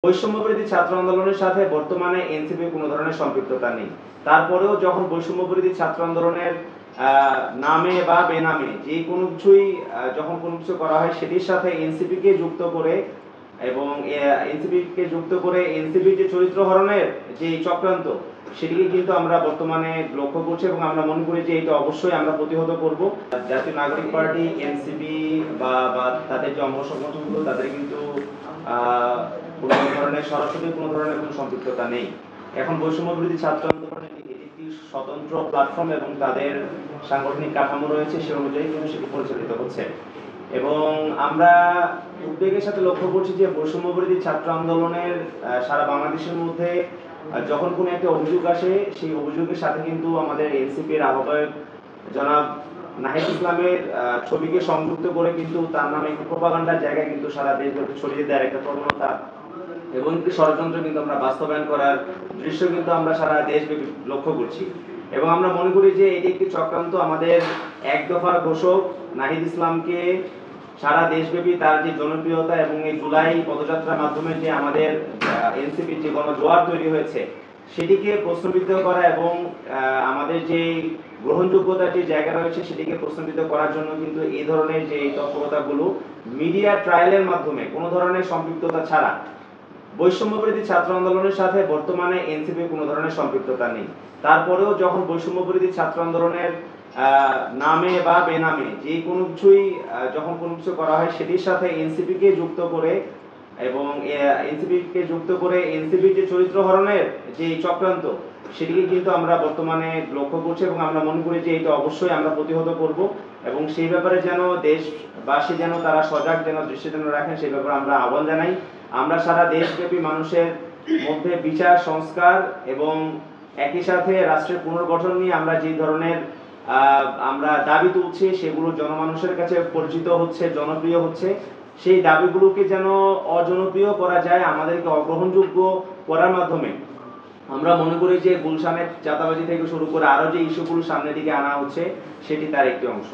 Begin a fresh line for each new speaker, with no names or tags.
বৈষম্যবিরোধী ছাত্র আন্দোলনের সাথে বর্তমানে এনসিপির কোনো ধরনের সম্পৃক্ততা নেই। তারপরেও যখন বৈষম্যবিরোধী ছাত্র আন্দোলনের নামে বা বেনামে যে কোনো কিছুই যখন কোনো কিছু করা হয় সেটির সাথে এনসিপিকে যুক্ত করে এবং এনসিপিকে যুক্ত করে এনসিপির যে চরিত্র হরণের যে চক্রান্ত সেটিকে কিন্তু আমরা বর্তমানে লক্ষ্য করছি এবং আমরা মনে করি যে এটা অবশ্যই আমরা প্রতিহত করব। জাতীয় নাগরিক পার্টি, এনসিপি বা তাদের যে অঙ্গ সংগঠনগুলো তাদের কিন্তু কোনো ধরনের সরাসরি কোনো ধরনের কোনো সম্পৃক্ততা নেই। এখন বৈষম্যবিরোধী ছাত্র আন্দোলনের এটি একটি স্বতন্ত্র প্ল্যাটফর্ম এবং তাদের সাংগঠনিক কাঠামো রয়েছে, সে অনুযায়ী কিন্তু সেটি পরিচালিত হচ্ছে। এবং আমরা উদ্বেগের সাথে লক্ষ্য করছি যে বৈষম্যবিরোধী ছাত্র আন্দোলনের সারা বাংলাদেশের মধ্যে যখন কোনো একটা অভিযোগ আসে সেই অভিযোগের সাথে কিন্তু আমাদের এনসিপির আহ্বায়ক জনাব নাহিদ ইসলামের ছবিকে সংযুক্ত করে কিন্তু তার নামে একটি প্রোপাগান্ডার জায়গায় কিন্তু সারা দেশব্যাপী ছড়িয়ে দেওয়ার একটা প্রবণতা এবং একটি ষড়যন্ত্র কিন্তু আমরা বাস্তবায়ন করার দৃশ্য কিন্তু আমরা সারা দেশব্যাপী লক্ষ্য করছি। এবং আমরা মনে করি যে এটি একটি চক্রান্ত। আমাদের এক দফা ঘোষক নাহিদ ইসলামকে সারা দেশব্যাপী তার যে জনপ্রিয়তা এবং এই জুলাই পদযাত্রার মাধ্যমে যে আমাদের এনসিপির যে গণজোয়ার তৈরি হয়েছে সেটিকে প্রশ্নবিদ্ধ করা এবং আমাদের যে গ্রহণযোগ্যতার যে জায়গা রয়েছে সেটিকে প্রশ্নবিদ্ধ করার জন্য কিন্তু এই ধরনের যে তৎপরতাগুলো মিডিয়া ট্রায়ালের মাধ্যমে কোনো ধরনের সম্পৃক্ততা ছাড়া বৈষম্যবিরোধী ছাত্র আন্দোলনের সাথে বর্তমানে এনসিপির কোনো ধরনের সম্পৃক্ততা নেই। তারপরেও যখন বৈষম্যবিরোধী ছাত্র আন্দোলনের নামে বা বেনামে যে কোনো কিছুই যখন কোনো কিছু করা হয় সেটির সাথে এনসিপিকে যুক্ত করে এবং এনসিপিকে যুক্ত করে এনসিপির যে চরিত্র হরণের যে চক্রান্ত সেটিকে কিন্তু আমরা বর্তমানে লক্ষ্য করছি এবং আমরা মনে করি যে এটা অবশ্যই আমরা প্রতিহত করব এবং সেই ব্যাপারে যেন দেশবাসী যেন তারা সজাগ যেন দৃষ্টি যেন রাখেন সেই ব্যাপারে আমরা আহ্বান জানাই। আমরা সারা দেশব্যাপী মানুষের মধ্যে বিচার সংস্কার এবং একই সাথে রাষ্ট্রের পুনর্গঠন নিয়ে আমরা যে ধরনের আমরা দাবি তুলছি সেগুলো জনমানুষের কাছে পরিচিত হচ্ছে, জনপ্রিয় হচ্ছে। সেই দাবিগুলোকে যেন অজনপ্রিয় করা যায়, আমাদেরকে অগ্রহণযোগ্য করার মাধ্যমে আমরা মনে করি যে গুলশানের চাঁদাবাজি থেকে শুরু করে আরো যে ইস্যুগুলো সামনের দিকে আনা হচ্ছে সেটি তার একটি অংশ।